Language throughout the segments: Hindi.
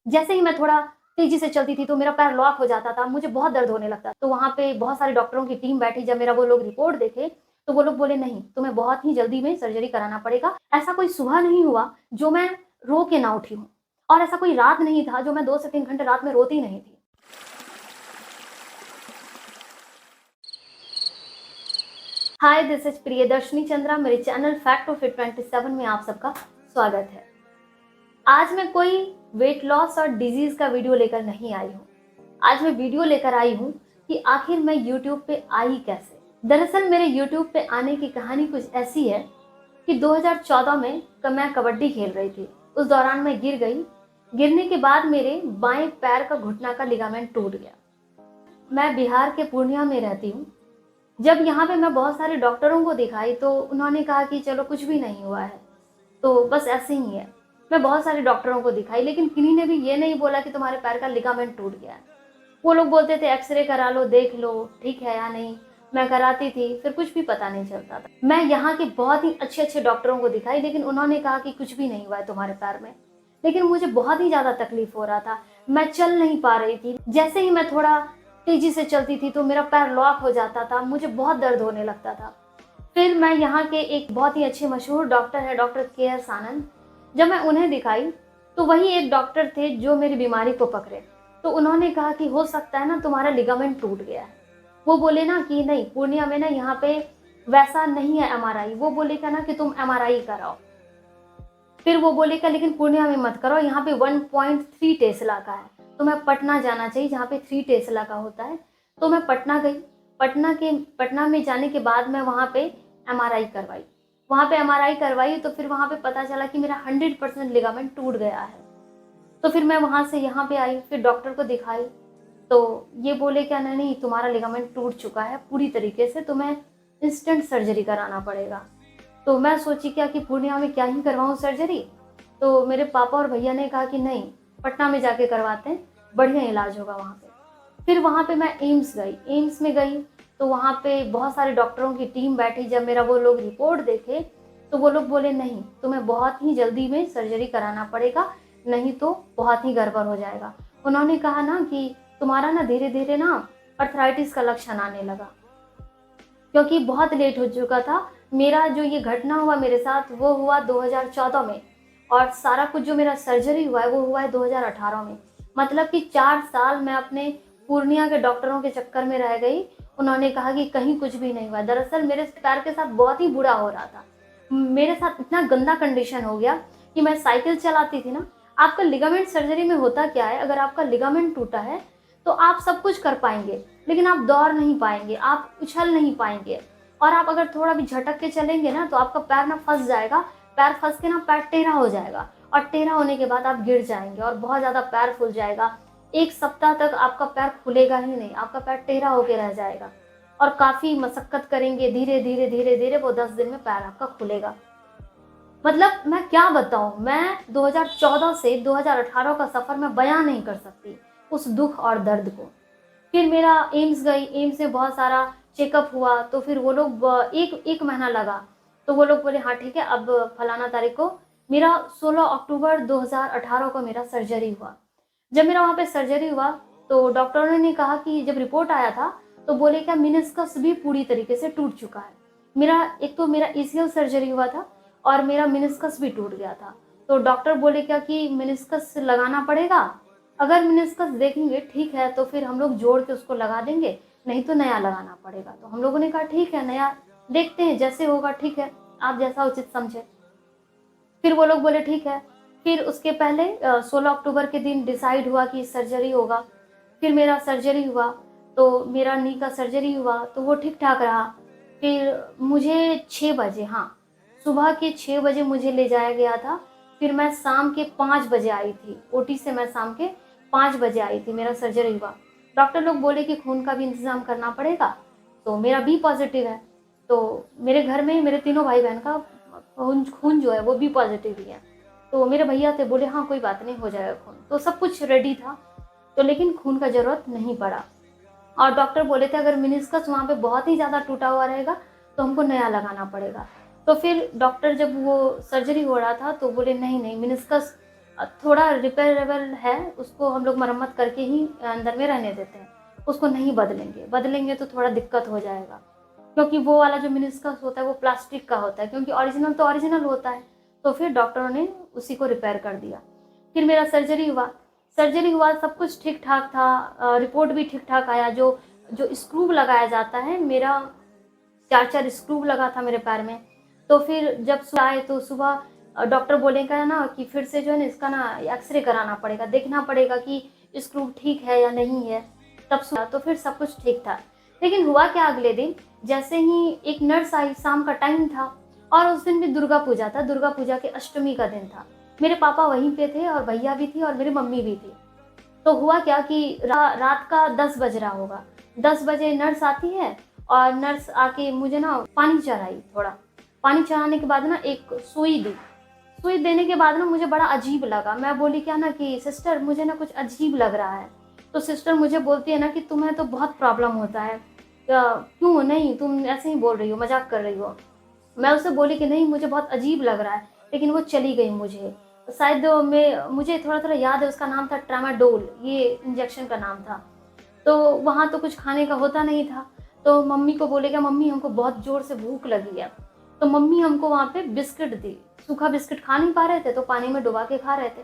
जैसे ही मैं थोड़ा तेज़ी से चलती थी तो मेरा पैर लॉक हो जाता था, मुझे बहुत दर्द होने लगता। तो वहाँ पे बहुत सारे डॉक्टरों की टीम बैठी, जब मेरा वो लोग रिपोर्ट देखे, तो वो लोग बोले नहीं, तुम्हें बहुत ही जल्दी में सर्जरी कराना पड़ेगा। ऐसा कोई सुबह नहीं हुआ जो मैं रो के ना उठी हूँ, और ऐसा कोई रात नहीं था जो मैं 2 से 3 घंटे रात में रोती नहीं थी। हाय, दिस इज़ प्रियदर्शनी चंद्रा। मेरे चैनल फैक्ट ऑफ इट 27 में आप सबका स्वागत है। आज मैं कोई वेट लॉस और डिजीज़ का वीडियो लेकर नहीं आई हूँ। आज मैं वीडियो लेकर आई हूँ कि आखिर मैं यूट्यूब पे आई कैसे। दरअसल मेरे यूट्यूब पे आने की कहानी कुछ ऐसी है कि 2014 में मैं कबड्डी खेल रही थी। उस दौरान मैं गिर गई। गिरने के बाद मेरे बाएं पैर का घुटना का लिगामेंट टूट गया। मैं बिहार के पूर्णिया में रहती हूँ। जब यहाँ पे मैं बहुत सारे डॉक्टरों को दिखाई तो उन्होंने कहा कि चलो कुछ भी नहीं हुआ है, तो बस ऐसे ही है। मैं बहुत सारे डॉक्टरों को दिखाई, लेकिन किन्हीं ने भी ये नहीं बोला कि तुम्हारे पैर का लिगामेंट टूट गया है। वो लोग बोलते थे एक्सरे करा लो, देख लो ठीक है या नहीं। मैं कराती थी, फिर कुछ भी पता नहीं चलता था। मैं यहाँ के बहुत ही अच्छे डॉक्टरों को दिखाई, लेकिन उन्होंने कहा कि कुछ भी नहीं हुआ है तुम्हारे पैर में। लेकिन मुझे बहुत ही ज़्यादा तकलीफ हो रहा था, मैं चल नहीं पा रही थी। जैसे ही मैं थोड़ा तेज़ी से चलती थी तो मेरा पैर लॉक हो जाता था, मुझे बहुत दर्द होने लगता था। फिर मैं यहाँ के एक बहुत ही अच्छे मशहूर डॉक्टर है, डॉक्टर के.एस. आनंद। जब मैं उन्हें दिखाई तो वही एक डॉक्टर थे जो मेरी बीमारी को पकड़े। तो उन्होंने कहा कि हो सकता है ना तुम्हारा लिगामेंट टूट गया है। वो बोले ना कि नहीं, पूर्णिया में ना यहाँ पे वैसा नहीं है एमआरआई। वो बोले क्या ना कि तुम एमआरआई कराओ। फिर वो बोले क्या लेकिन पूर्णिया में मत करो, यहाँ पे 1.3 टेस्ला का है, तुम्हें पटना जाना चाहिए जहाँ पे 3 टेस्ला का होता है। तो मैं पटना गई। पटना में जाने के बाद मैं वहाँ पे एमआरआई करवाई। वहाँ पे एमआरआई करवाई तो फिर वहाँ पे पता चला कि मेरा 100% लिगामेंट टूट गया है। तो फिर मैं वहाँ से यहाँ पे आई, फिर डॉक्टर को दिखाई। तो ये बोले क्या नहीं नहीं, तुम्हारा लिगामेंट टूट चुका है पूरी तरीके से, तुम्हें इंस्टेंट सर्जरी कराना पड़ेगा। तो मैं सोची क्या कि पूर्णिया में क्या ही करवाऊँ सर्जरी। तो मेरे पापा और भैया ने कहा कि नहीं, पटना में जाके करवाते हैं, बढ़िया इलाज होगा वहाँ पे। फिर वहाँ पे मैं एम्स गई। एम्स में गई तो वहाँ पे बहुत सारे डॉक्टरों की टीम बैठी। जब मेरा वो लोग रिपोर्ट देखे तो वो लोग बोले नहीं, तुम्हें बहुत ही जल्दी में सर्जरी कराना पड़ेगा, नहीं तो बहुत ही गड़बड़ हो जाएगा। उन्होंने कहा ना कि तुम्हारा ना धीरे धीरे ना अर्थराइटिस का लक्षण आने लगा, क्योंकि बहुत लेट हो चुका था। मेरा जो ये घटना हुआ मेरे साथ वो हुआ 2014 में, और सारा कुछ जो मेरा सर्जरी हुआ है वो हुआ है 2018 में। मतलब कि 4 साल मैं अपने पूर्णिया के डॉक्टरों के चक्कर में रह गई। उन्होंने कहा कि कहीं कुछ भी नहीं हुआ। दरअसल मेरे पैर के साथ बहुत ही बुरा हो रहा था। मेरे साथ इतना गंदा कंडीशन हो गया कि मैं साइकिल चलाती थी ना। आपका लिगामेंट सर्जरी में होता क्या है, अगर आपका लिगामेंट टूटा है तो आप सब कुछ कर पाएंगे, लेकिन आप दौड़ नहीं पाएंगे, आप उछल नहीं पाएंगे, और आप अगर थोड़ा भी झटक के चलेंगे ना तो आपका पैर ना फंस जाएगा। पैर फंस के ना पैर टेढ़ा हो जाएगा, और टेढ़ा होने के बाद आप गिर जाएंगे और बहुत ज़्यादा पैर फूल जाएगा। 1 सप्ताह तक आपका पैर खुलेगा ही नहीं, आपका पैर टेढ़ा होके रह जाएगा, और काफ़ी मशक्कत करेंगे, धीरे धीरे धीरे धीरे वो 10 दिन में पैर आपका खुलेगा। मतलब मैं क्या बताऊँ, मैं 2014 से 2018 का सफ़र मैं बयां नहीं कर सकती, उस दुख और दर्द को। फिर मेरा एम्स गई, एम्स में बहुत सारा चेकअप हुआ। तो फिर वो लोग एक महीना लगा। तो वो लोग बोले हाँ ठीक है, अब फलाना तारीख को मेरा 16 अक्टूबर 2018 को मेरा सर्जरी हुआ। जब मेरा वहाँ पे सर्जरी हुआ तो डॉक्टरों ने कहा कि जब रिपोर्ट आया था तो बोले क्या मेनिस्कस भी पूरी तरीके से टूट चुका है। मेरा एक तो मेरा एसीएल सर्जरी हुआ था और मेरा मेनिस्कस भी टूट गया था। तो डॉक्टर बोले क्या कि मेनिस्कस लगाना पड़ेगा। अगर मेनिस्कस देखेंगे ठीक है तो फिर हम लोग जोड़ के उसको लगा देंगे, नहीं तो नया लगाना पड़ेगा। तो हम लोगों ने कहा ठीक है, नया देखते हैं, जैसे होगा ठीक है, आप जैसा उचित समझे। फिर वो लोग बोले ठीक है। फिर उसके पहले 16 अक्टूबर के दिन डिसाइड हुआ कि सर्जरी होगा। फिर मेरा सर्जरी हुआ, तो मेरा नी का सर्जरी हुआ तो वो ठीक ठाक रहा। फिर मुझे 6 बजे, हाँ, सुबह के 6 बजे मुझे ले जाया गया था। फिर मैं शाम के 5 बजे आई थी, ओटी से मैं शाम के 5 बजे आई थी, मेरा सर्जरी हुआ। डॉक्टर लोग बोले कि खून का भी इंतज़ाम करना पड़ेगा। तो मेरा बी पॉजिटिव है, तो मेरे घर में मेरे तीनों भाई बहन का खून खून जो है वो बी पॉजिटिव ही है। तो मेरे भैया थे, बोले हाँ कोई बात नहीं, हो जाएगा खून। तो सब कुछ रेडी था, तो लेकिन खून का ज़रूरत नहीं पड़ा। और डॉक्टर बोले थे अगर मेनिस्कस वहाँ पे बहुत ही ज़्यादा टूटा हुआ रहेगा तो हमको नया लगाना पड़ेगा। तो फिर डॉक्टर जब वो सर्जरी हो रहा था तो बोले नहीं नहीं, मेनिस्कस थोड़ा रिपेयरेबल है, उसको हम लोग मरम्मत करके ही अंदर में रहने देते हैं, उसको नहीं बदलेंगे तो थोड़ा दिक्कत हो जाएगा, क्योंकि वो वाला जो मेनिस्कस होता है वो प्लास्टिक का होता है, क्योंकि ओरिजिनल तो ओरिजिनल होता है। तो फिर डॉक्टरों ने उसी को रिपेयर कर दिया। फिर मेरा सर्जरी हुआ, सब कुछ ठीक ठाक था, रिपोर्ट भी ठीक ठाक आया। जो जो स्क्रू लगाया जाता है, मेरा 4 स्क्रू लगा था मेरे पैर में। तो फिर जब सुबह आए तो सुबह डॉक्टर बोलेगा ना कि फिर से जो है ना इसका ना एक्सरे कराना पड़ेगा, देखना पड़ेगा कि स्क्रू ठीक है या नहीं है। तब सुबह तो फिर सब कुछ ठीक था। लेकिन हुआ क्या, अगले दिन जैसे ही एक नर्स आई, शाम का टाइम था और उस दिन भी दुर्गा पूजा था, दुर्गा पूजा के अष्टमी का दिन था। मेरे पापा वहीं पे थे और भैया भी थी और मेरी मम्मी भी थी। तो हुआ क्या कि रात का 10 बज रहा होगा, 10 बजे नर्स आती है और नर्स आके मुझे ना पानी चढ़ाई। थोड़ा पानी चढ़ाने के बाद ना एक सुई दी। सुई देने के बाद ना मुझे बड़ा अजीब लगा। मैं बोली क्या ना कि सिस्टर मुझे ना कुछ अजीब लग रहा है। तो सिस्टर मुझे बोलती है ना कि तुम्हें तो बहुत प्रॉब्लम होता है, क्यों, नहीं तुम ऐसे ही बोल रही हो, मजाक कर रही हो। मैं उससे बोली कि नहीं मुझे बहुत अजीब लग रहा है, लेकिन वो चली गई। शायद मुझे थोड़ा थोड़ा याद है, उसका नाम था ट्रामाडोल, ये इंजेक्शन का नाम था। तो वहाँ तो कुछ खाने का होता नहीं था। तो मम्मी को बोलेगा मम्मी हमको बहुत ज़ोर से भूख लगी है। तो मम्मी हमको वहाँ पे बिस्किट दी। सूखा बिस्किट खा नहीं पा रहे थे तो पानी में डुबा के खा रहे थे।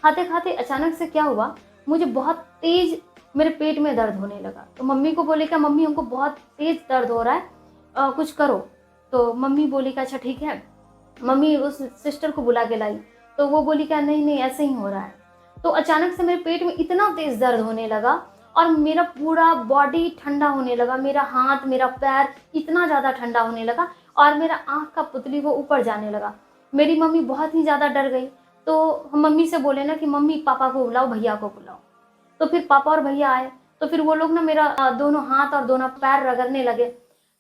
खाते खाते अचानक से क्या हुआ, मुझे बहुत तेज मेरे पेट में दर्द होने लगा। तो मम्मी को बोले क्या मम्मी हमको बहुत तेज दर्द हो रहा है, कुछ करो। तो मम्मी बोली क्या अच्छा ठीक है। मम्मी उस सिस्टर को बुला के लाई। तो वो बोली क्या नहीं नहीं ऐसे ही हो रहा है। तो अचानक से मेरे पेट में इतना तेज दर्द होने लगा और मेरा पूरा बॉडी ठंडा होने लगा, मेरा हाथ मेरा पैर इतना ज़्यादा ठंडा होने लगा और मेरा आँख का पुतली वो ऊपर जाने लगा। मेरी मम्मी बहुत ही ज़्यादा डर गई। तो हम मम्मी से बोले ना कि मम्मी पापा को बुलाओ, भैया को बुलाओ। तो फिर पापा और भैया आए। तो फिर वो लोग ना मेरा दोनों हाथ और दोनों पैर रगड़ने लगे।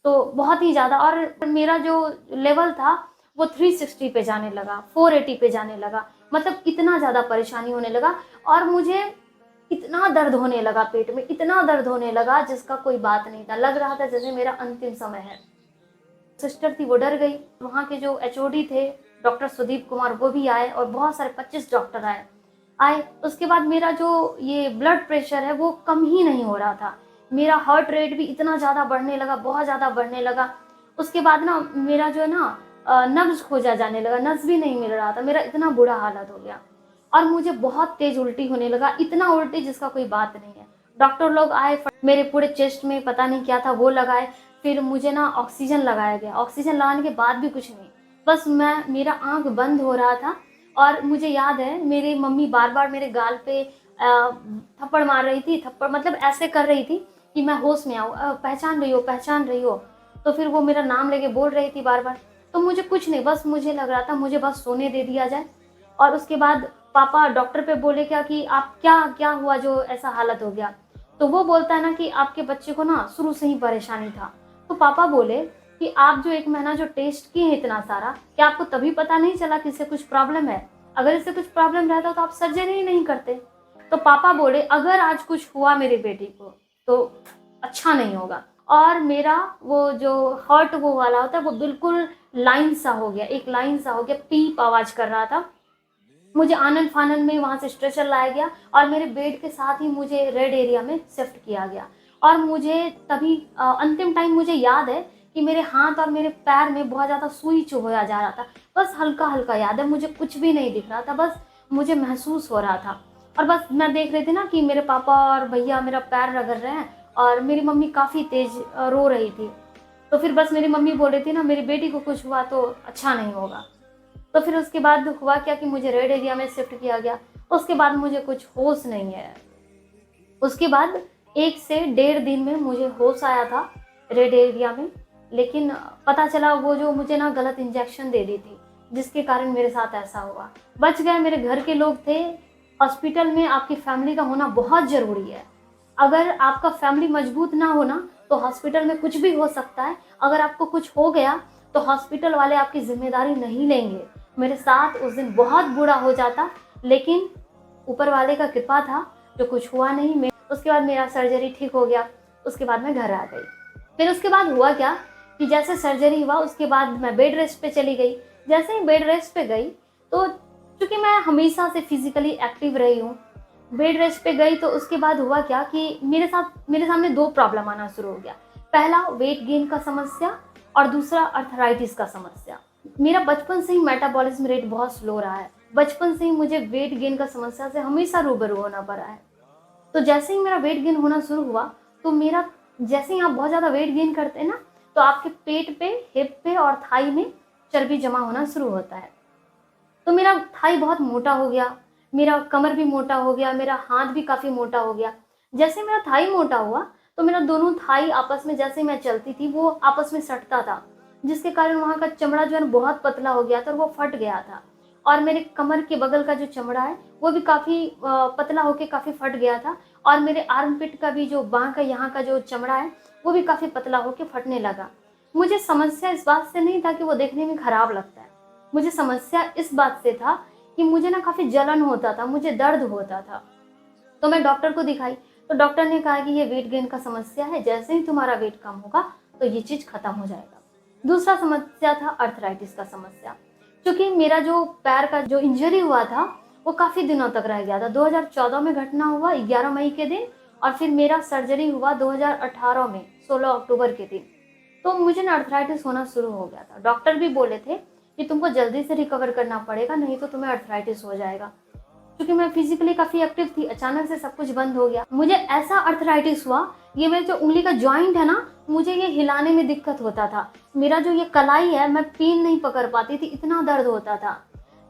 तो बहुत ही ज़्यादा, और मेरा जो लेवल था वो 360 पे जाने लगा, 480 पे जाने लगा। मतलब इतना ज़्यादा परेशानी होने लगा और मुझे इतना दर्द होने लगा पेट में, इतना दर्द होने लगा जिसका कोई बात नहीं था। लग रहा था जैसे मेरा अंतिम समय है। सिस्टर थी वो डर गई। वहाँ के जो एचओडी थे डॉक्टर सुदीप कुमार वो भी आए और बहुत सारे 25 डॉक्टर आए। उसके बाद मेरा जो ये ब्लड प्रेशर है वो कम ही नहीं हो रहा था। मेरा हार्ट रेट भी इतना ज़्यादा बढ़ने लगा, बहुत ज़्यादा बढ़ने लगा। उसके बाद ना मेरा जो है ना नब्ज खोजा जाने लगा, नब्ज भी नहीं मिल रहा था। मेरा इतना बुरा हालत हो गया और मुझे बहुत तेज उल्टी होने लगा, इतना उल्टी जिसका कोई बात नहीं है। डॉक्टर लोग आए, मेरे पूरे चेस्ट में पता नहीं क्या था वो लगाए। फिर मुझे ना ऑक्सीजन लगाया गया। ऑक्सीजन लगाने के बाद भी कुछ नहीं, बस मेरा आंख बंद हो रहा था। और मुझे याद है मेरी मम्मी बार बार मेरे गाल पे थप्पड़ मार रही थी, थप्पड़ मतलब ऐसे कर रही थी कि मैं होश में आऊँ, पहचान रही हो, पहचान रही हो। तो फिर वो मेरा नाम लेके बोल रही थी बार बार। तो मुझे कुछ नहीं, बस मुझे लग रहा था मुझे बस सोने दे दिया जाए। और उसके बाद पापा डॉक्टर पे बोले क्या कि आप क्या क्या हुआ जो ऐसा हालत हो गया। तो वो बोलता है ना कि आपके बच्चे को ना शुरू से ही परेशानी था। तो पापा बोले कि आप जो 1 महीना जो टेस्ट किए हैं इतना सारा, क्या आपको तभी पता नहीं चला कि इससे कुछ प्रॉब्लम है? अगर इससे कुछ प्रॉब्लम रहता तो आप सर्जरी ही नहीं करते। तो पापा बोले अगर आज कुछ हुआ मेरी बेटी को तो अच्छा नहीं होगा। और मेरा वो जो हार्ट वो वाला होता है वो बिल्कुल लाइन सा हो गया, एक लाइन सा हो गया, पीप आवाज कर रहा था। मुझे आनन फानन में वहाँ से स्ट्रेचर लाया गया और मेरे बेड के साथ ही मुझे रेड एरिया में शिफ्ट किया गया। और मुझे तभी अंतिम टाइम मुझे याद है कि मेरे हाथ और मेरे पैर में बहुत ज़्यादा सुई चुभोया जा रहा था। बस हल्का हल्का याद है, मुझे कुछ भी नहीं दिख रहा था, बस मुझे महसूस हो रहा था। और बस मैं देख रही थी ना कि मेरे पापा और भैया मेरा पैर रगड़ रहे हैं और मेरी मम्मी काफ़ी तेज रो रही थी। तो फिर बस मेरी मम्मी बोल रही थी ना मेरी बेटी को कुछ हुआ तो अच्छा नहीं होगा। तो फिर उसके बाद हुआ क्या कि मुझे रेड एरिया में शिफ्ट किया गया। उसके बाद मुझे कुछ होश नहीं है। उसके बाद 1 से 1.5 दिन में मुझे होश आया था रेड एरिया में। लेकिन पता चला वो जो मुझे ना गलत इंजेक्शन दे दी थी जिसके कारण मेरे साथ ऐसा हुआ। बच गए, मेरे घर के लोग थे। हॉस्पिटल में आपकी फैमिली का होना बहुत ज़रूरी है। अगर आपका फैमिली मजबूत ना हो ना तो हॉस्पिटल में कुछ भी हो सकता है। अगर आपको कुछ हो गया तो हॉस्पिटल वाले आपकी जिम्मेदारी नहीं लेंगे। मेरे साथ उस दिन बहुत बुरा हो जाता, लेकिन ऊपर वाले का कृपा था जो कुछ हुआ नहीं। उसके बाद मेरा सर्जरी ठीक हो गया। उसके बाद मैं घर आ गई। फिर उसके बाद हुआ क्या कि जैसे सर्जरी हुआ उसके बाद मैं बेड रेस्ट पे चली गई। जैसे ही बेड रेस्ट पे गई तो क्योंकि मैं हमेशा से फिजिकली एक्टिव रही हूँ। बेड रेस्ट पे गई तो उसके बाद हुआ क्या कि मेरे सामने दो प्रॉब्लम आना शुरू हो गया। पहला वेट गेन का समस्या और दूसरा अर्थराइटिस का समस्या। मेरा बचपन से ही मेटाबॉलिज्म रेट बहुत स्लो रहा है। बचपन से ही मुझे वेट गेन का समस्या से हमेशा रूबरू होना पड़ा है। तो जैसे ही मेरा वेट गेन होना शुरू हुआ तो मेरा, जैसे ही आप बहुत ज़्यादा वेट गेन करते हैं ना, तो आपके पेट पे, हिप पे और थाई में चर्बी जमा होना शुरू होता है। तो मेरा थाई बहुत मोटा हो गया, मेरा कमर भी मोटा हो गया, मेरा हाथ भी काफ़ी मोटा हो गया। जैसे मेरा थाई मोटा हुआ तो मेरा दोनों थाई आपस में, जैसे मैं चलती थी, वो आपस में सटता था, जिसके कारण वहाँ का चमड़ा जो है बहुत पतला हो गया था और वो फट गया था। और मेरे कमर के बगल का जो चमड़ा है वो भी काफ़ी पतला होके काफ़ी फट गया था। और मेरे आर्मपिट का भी, जो बाँह का यहाँ का जो चमड़ा है, वो भी काफ़ी पतला होके फटने लगा। मुझे समस्या इस बात से नहीं था कि वो देखने में खराब लगता है, मुझे समस्या इस बात से था कि मुझे ना काफ़ी जलन होता था, मुझे दर्द होता था। तो मैं डॉक्टर को दिखाई, तो डॉक्टर ने कहा कि ये वेट गेन का समस्या है, जैसे ही तुम्हारा वेट कम होगा तो ये चीज़ खत्म हो जाएगा। दूसरा समस्या था अर्थराइटिस का समस्या। क्योंकि मेरा जो पैर का जो इंजरी हुआ था वो काफ़ी दिनों तक रह गया था। 2014 में घटना हुआ 11 मई के दिन, और फिर मेरा सर्जरी हुआ 2018 में 16 अक्टूबर के दिन। तो मुझे ना अर्थराइटिस होना शुरू हो गया था। डॉक्टर भी बोले थे कि तुमको जल्दी से रिकवर करना पड़ेगा, नहीं तो तुम्हें अर्थराइटिस हो जाएगा। क्योंकि मैं फिजिकली काफ़ी एक्टिव थी, अचानक से सब कुछ बंद हो गया। मुझे ऐसा अर्थराइटिस हुआ, ये मेरे जो उंगली का जॉइंट है ना, मुझे ये हिलाने में दिक्कत होता था। मेरा जो ये कलाई है, मैं पिन नहीं पकड़ पाती थी, इतना दर्द होता था।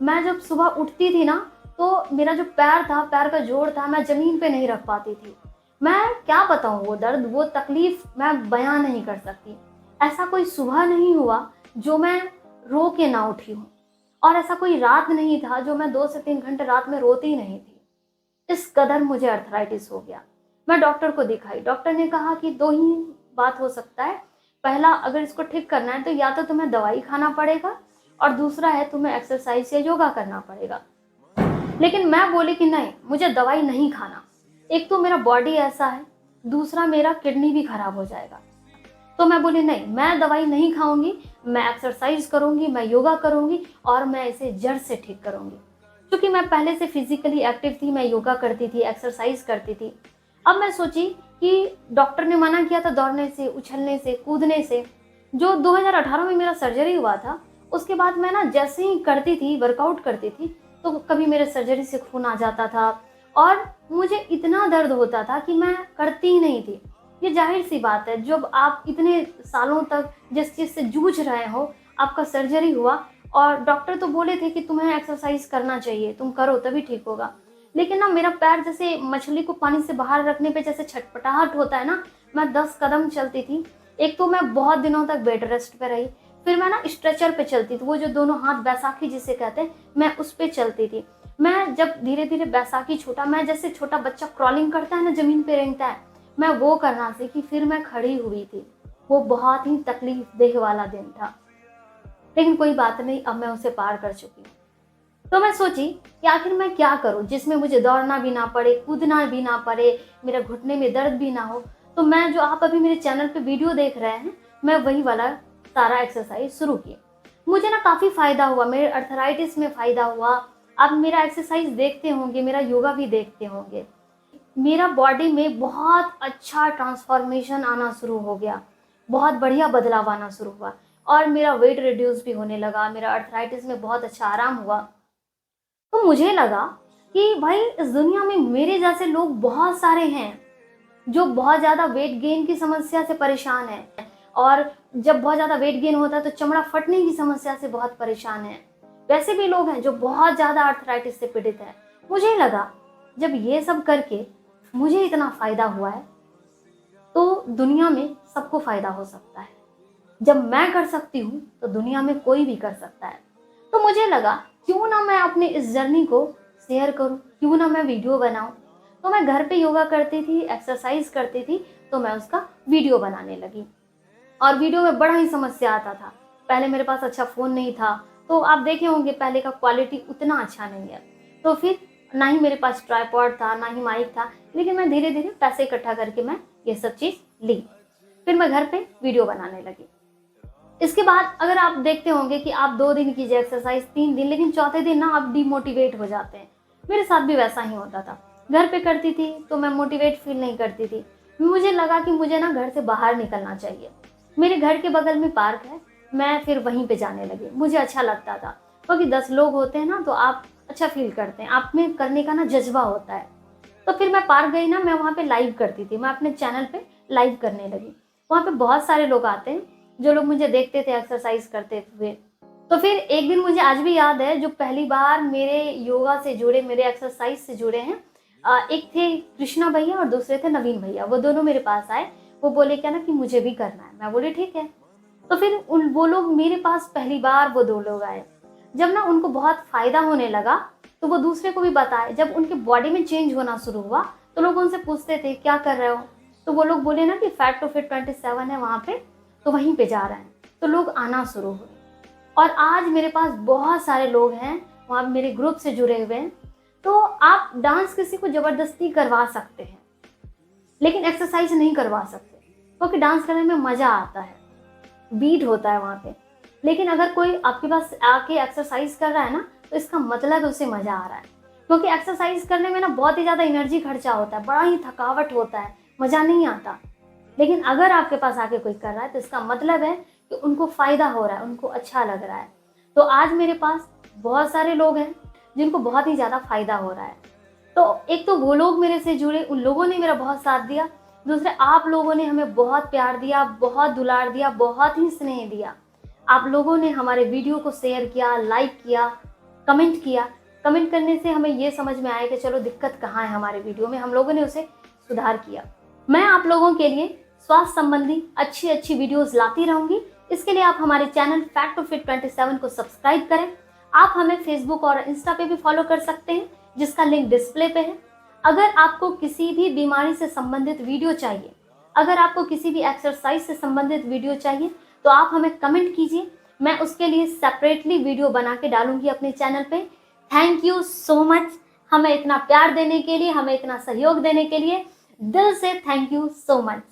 मैं जब सुबह उठती थी ना, तो मेरा जो पैर था, पैर का जोड़ था, मैं ज़मीन पे नहीं रख पाती थी। मैं क्या बताऊँ, वो दर्द, वो तकलीफ़ मैं बयाँ नहीं कर सकती। ऐसा कोई सुबह नहीं हुआ जो मैं रो के ना उठी हूँ, और ऐसा कोई रात नहीं था जो मैं 2 से 3 घंटे रात में रोती नहीं थी। इस कदर मुझे अर्थराइटिस हो गया। मैं डॉक्टर को दिखाई, डॉक्टर ने कहा कि 2 ही बात हो सकता है। पहला, अगर इसको ठीक करना है तो या तो तुम्हें दवाई खाना पड़ेगा, और दूसरा है तुम्हें एक्सरसाइज या योगा करना पड़ेगा। लेकिन मैं बोली कि नहीं, मुझे दवाई नहीं खाना। एक तो मेरा बॉडी ऐसा है, दूसरा मेरा किडनी भी खराब हो जाएगा। तो मैं बोली नहीं, मैं दवाई नहीं खाऊंगी, मैं एक्सरसाइज करूंगी, मैं योगा करूंगी, और मैं इसे जड़ से ठीक करूंगी। क्योंकि मैं पहले से फिजिकली एक्टिव थी, मैं योगा करती थी, एक्सरसाइज करती थी। अब मैं सोची कि डॉक्टर ने मना किया था दौड़ने से, उछलने से, कूदने से। जो 2018 में मेरा सर्जरी हुआ था, उसके बाद मैं ना जैसे ही करती थी, वर्कआउट करती थी, तो कभी मेरे सर्जरी से खून आ जाता था, और मुझे इतना दर्द होता था कि मैं करती ही नहीं थी। ये जाहिर सी बात है, जब आप इतने सालों तक जिस चीज़ से जूझ रहे हो, आपका सर्जरी हुआ, और डॉक्टर तो बोले थे कि तुम्हें एक्सरसाइज करना चाहिए, तुम करो तभी ठीक होगा। लेकिन ना मेरा पैर जैसे मछली को पानी से बाहर रखने पे जैसे छटपटाहट होता है ना, मैं 10 कदम चलती थी। एक तो मैं बहुत दिनों तक बेड रेस्ट पे रही, फिर मैं ना स्ट्रेचर पे चलती थी, वो जो दोनों हाथ बैसाखी जिसे कहते हैं, मैं उस पे चलती थी। मैं जब धीरे धीरे बैसाखी छूटा, मैं जैसे छोटा बच्चा क्रॉलिंग करता है ना, जमीन पे रेंगता है, मैं वो करना सीखी, फिर मैं खड़ी हुई थी। वो बहुत ही तकलीफ देह वाला दिन था, लेकिन कोई बात नहीं, अब मैं उसे पार कर चुकी हूँ। तो मैं सोची कि आखिर मैं क्या करूँ जिसमें मुझे दौड़ना भी ना पड़े, कूदना भी ना पड़े, मेरे घुटने में दर्द भी ना हो। तो मैं, जो आप अभी मेरे चैनल पे वीडियो देख रहे हैं, मैं वही वाला सारा एक्सरसाइज शुरू की। मुझे ना काफ़ी फ़ायदा हुआ, मेरे अर्थराइटिस में फ़ायदा हुआ। आप मेरा एक्सरसाइज देखते होंगे, मेरा योगा भी देखते होंगे, मेरा बॉडी में बहुत अच्छा ट्रांसफॉर्मेशन आना शुरू हो गया, बहुत बढ़िया बदलाव आना शुरू हुआ, और मेरा वेट रिड्यूस भी होने लगा, मेरा अर्थराइटिस में बहुत अच्छा आराम हुआ। तो मुझे लगा कि भाई, इस दुनिया में मेरे जैसे लोग बहुत सारे हैं जो बहुत ज़्यादा वेट गेन की समस्या से परेशान हैं, और जब बहुत ज़्यादा वेट गेन होता है तो चमड़ा फटने की समस्या से बहुत परेशान हैं। वैसे भी लोग हैं जो बहुत ज़्यादा अर्थराइटिस से पीड़ित हैं। मुझे लगा, जब ये सब करके मुझे इतना फ़ायदा हुआ है, तो दुनिया में सबको फ़ायदा हो सकता है। जब मैं कर सकती हूँ तो दुनिया में कोई भी कर सकता है। तो मुझे लगा, क्यों ना मैं अपने इस जर्नी को शेयर करूँ, क्यों ना मैं वीडियो बनाऊँ। तो मैं घर पे योगा करती थी, एक्सरसाइज करती थी, तो मैं उसका वीडियो बनाने लगी। और वीडियो में बड़ा ही समस्या आता था। पहले मेरे पास अच्छा फ़ोन नहीं था, तो आप देखे होंगे पहले का क्वालिटी उतना अच्छा नहीं है। तो फिर ना ही मेरे पास ट्राइपॉड था, ना ही माइक था, लेकिन मैं धीरे धीरे पैसे इकट्ठा करके मैं ये सब चीज़ ली। फिर मैं घर पे वीडियो बनाने लगी। इसके बाद अगर आप देखते होंगे कि आप 2 दिन कीजिए एक्सरसाइज, 3 दिन, लेकिन चौथे दिन ना आप डिमोटिवेट हो जाते हैं। मेरे साथ भी वैसा ही होता था। घर पे करती थी तो मैं मोटिवेट फील नहीं करती थी। मुझे लगा कि मुझे ना घर से बाहर निकलना चाहिए। मेरे घर के बगल में पार्क है, मैं फिर वहीं पे जाने लगी। मुझे अच्छा लगता था क्योंकि 10 लोग होते हैं ना तो आप अच्छा फील करते हैं, आप में करने का ना जज्बा होता है। तो फिर मैं पार्क गई ना, मैं वहाँ पे लाइव करती थी, मैं अपने चैनल पे लाइव करने लगी। वहाँ पे बहुत सारे लोग आते हैं जो लोग मुझे देखते थे एक्सरसाइज करते हुए। तो फिर एक दिन मुझे आज भी याद है, जो पहली बार मेरे योगा से जुड़े, मेरे एक्सरसाइज से जुड़े हैं, एक थे कृष्णा भैया और दूसरे थे नवीन भैया। वो दोनों मेरे पास आए, वो बोले क्या ना कि मुझे भी करना है। मैं बोली ठीक है। तो फिर वो लोग मेरे पास पहली बार, वो 2 लोग आए। जब ना उनको बहुत फायदा होने लगा तो वो दूसरे को भी बताए। जब उनके बॉडी में चेंज होना शुरू हुआ तो लोग उनसे पूछते थे क्या कर रहे हो, तो वो लोग बोले ना कि फैट टू फिट 27 है वहाँ पे, तो वहीं पे जा रहे हैं। तो लोग आना शुरू हुए और आज मेरे पास बहुत सारे लोग हैं वहाँ मेरे ग्रुप से जुड़े हुए हैं। तो आप डांस किसी को जबरदस्ती करवा सकते हैं लेकिन एक्सरसाइज नहीं करवा सकते, क्योंकि डांस करने में मजा आता है, बीट होता है वहाँ पे। लेकिन अगर कोई आपके पास आके एक्सरसाइज कर रहा है ना तो इसका मतलब उसे मजा आ रहा है, क्योंकि एक्सरसाइज करने में ना बहुत ही ज़्यादा एनर्जी खर्चा होता है, बड़ा ही थकावट होता है, मज़ा नहीं आता। लेकिन अगर आपके पास आके कोई कर रहा है तो इसका मतलब है कि उनको फ़ायदा हो रहा है, उनको अच्छा लग रहा है। तो आज मेरे पास बहुत सारे लोग हैं जिनको बहुत ही ज़्यादा फ़ायदा हो रहा है। तो एक तो वो लोग मेरे से जुड़े, उन लोगों ने मेरा बहुत साथ दिया। दूसरे आप लोगों ने हमें बहुत प्यार दिया, बहुत दुलार दिया, बहुत ही स्नेह दिया। आप लोगों ने हमारे वीडियो को शेयर किया, लाइक किया, कमेंट किया। कमेंट करने से हमें ये समझ में आया कि चलो दिक्कत कहाँ है हमारे वीडियो में, हम लोगों ने उसे सुधार किया। मैं आप लोगों के लिए स्वास्थ्य संबंधी अच्छी अच्छी वीडियोस लाती रहूंगी। इसके लिए आप हमारे चैनल फैट टू फिट 27 को सब्सक्राइब करें। आप हमें फेसबुक और इंस्टा पे भी फॉलो कर सकते हैं, जिसका लिंक डिस्प्ले पे है। अगर आपको किसी भी बीमारी से संबंधित वीडियो चाहिए, अगर आपको किसी भी एक्सरसाइज से संबंधित वीडियो चाहिए, तो आप हमें कमेंट कीजिए, मैं उसके लिए सेपरेटली वीडियो बना के डालूंगी अपने चैनल पे। थैंक यू सो मच, हमें इतना प्यार देने के लिए, हमें इतना सहयोग देने के लिए दिल से थैंक यू सो मच।